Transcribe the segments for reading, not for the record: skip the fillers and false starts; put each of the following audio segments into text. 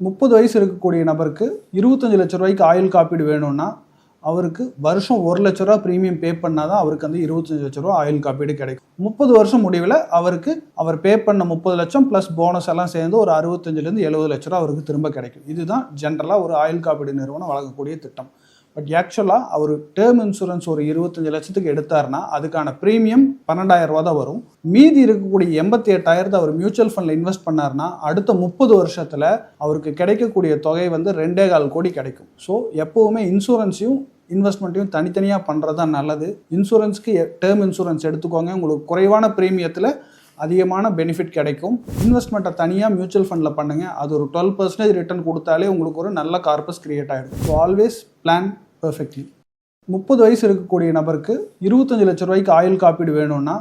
30 வயசு இருக்கக்கூடிய நபருக்கு 25 லட்ச ரூபாய்க்கு ஆயுள் காப்பீடு வேணும்னா அவருக்கு வருஷம் 1 லட்ச ரூபா ப்ரீமியம் பே பண்ணாதான் அவருக்கு அந்த 25 லட்ச ரூபா ஆயுள் காப்பீடு கிடைக்கும். 30 வருஷம் முடிவில் அவருக்கு அவர் பே பண்ண 30 லட்சம் ப்ளஸ் போனஸ் எல்லாம் சேர்ந்து ஒரு 65லேருந்து 70 லட்ச ரூபா அவருக்கு திரும்ப கிடைக்கும். இதுதான் ஜென்ரலாக ஒரு ஆயுள் காப்பீடு நிறுவனம் வழங்கக்கூடிய திட்டம். பட் ஆக்சுவலாக அவர் டேர்ம் இன்சூரன்ஸ் ஒரு 25 லட்சத்துக்கு எடுத்தார்னா அதுக்கான ப்ரீமியம் 12,000 ரூபா தான் வரும். மீதி இருக்கக்கூடிய 88,000 அவர் மியூச்சுவல் ஃபண்டில் இன்வெஸ்ட் பண்ணார்னா அடுத்த 30 வருஷத்தில் அவருக்கு கிடைக்கக்கூடிய தொகை வந்து 2.25 கோடி கிடைக்கும். ஸோ எப்போவுமே இன்சூரன்ஸையும் இன்வெஸ்ட்மெண்ட்டையும் தனித்தனியாக பண்ணுறது தான் நல்லது. இன்சூரன்ஸ்க்கு டேர்ம் இன்சூரன்ஸ் எடுத்துக்கோங்க, உங்களுக்கு குறைவான ப்ரீமியத்தில் அதிகமான பெனிஃபிட் கிடைக்கும். இன்வெஸ்ட்மெண்ட்டை தனியாக மியூச்சுவல் ஃபண்டில் பண்ணுங்கள், அது ஒரு 12% ரிட்டர்ன் கொடுத்தாலே உங்களுக்கு ஒரு நல்ல கார்பஸ் கிரியேட் ஆகிடும். So always plan perfectly. 30 வயசு இருக்கக்கூடிய நபருக்கு 25 லட்ச ரூபாய்க்கு ஆயுள் காப்பீடு வேணும்னா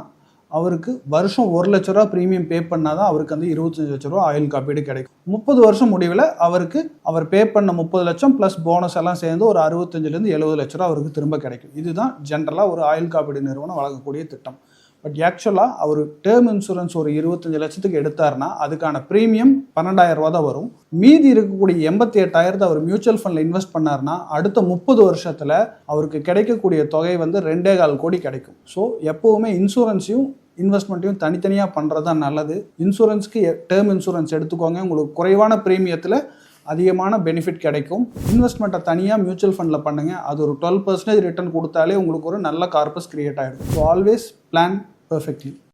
அவருக்கு வருஷம் 1 லட்ச ரூபா ப்ரீமியம் பே பண்ணாதான் அவருக்கு அந்த 25 லட்ச ரூபா ஆயுள் காப்பீடு கிடைக்கும். 30 வருஷம் முடிவில் அவருக்கு அவர் பே பண்ண 30 லட்சம் ப்ளஸ் போனஸ் எல்லாம் சேர்ந்து ஒரு 65லேருந்து 70 லட்ச ரூபா அவருக்கு திரும்ப கிடைக்கும். இதுதான் ஜென்ரலாக ஒரு ஆயுள் காப்பீடு நிறுவனம் வழங்கக்கூடிய திட்டம். பட் ஆக்சுவலாக அவர் டேர்ம் இன்சூரன்ஸ் ஒரு 25 லட்சத்துக்கு எடுத்தார்னா அதுக்கான ப்ரீமியம் 12,000 ரூபா தான் வரும். மீதி இருக்கக்கூடிய 88,000 அவர் மியூச்சுவல் ஃபண்டில் இன்வெஸ்ட் பண்ணார்னா அடுத்த 30 வருஷத்தில் அவருக்கு கிடைக்கக்கூடிய தொகை வந்து 2.25 கோடி கிடைக்கும். ஸோ எப்போவுமே இன்சூரன்ஸையும் இன்வெஸ்ட்மெண்ட்டையும் தனித்தனியாக பண்ணுறது தான் நல்லது. இன்சூரன்ஸ்க்கு டேர்ம் இன்சூரன்ஸ் எடுத்துக்கோங்க, உங்களுக்கு குறைவான ப்ரீமியத்தில் அதிகமான பெனிஃபிட் கிடைக்கும். இன்வெஸ்ட்மெண்ட்டை தனியாக மியூச்சுவல் ஃபண்டில் பண்ணுங்கள், அது ஒரு 12% ரிட்டர்ன் கொடுத்தாலே உங்களுக்கு ஒரு நல்ல கார்பஸ் கிரியேட் ஆகிடும். So always plan perfectly.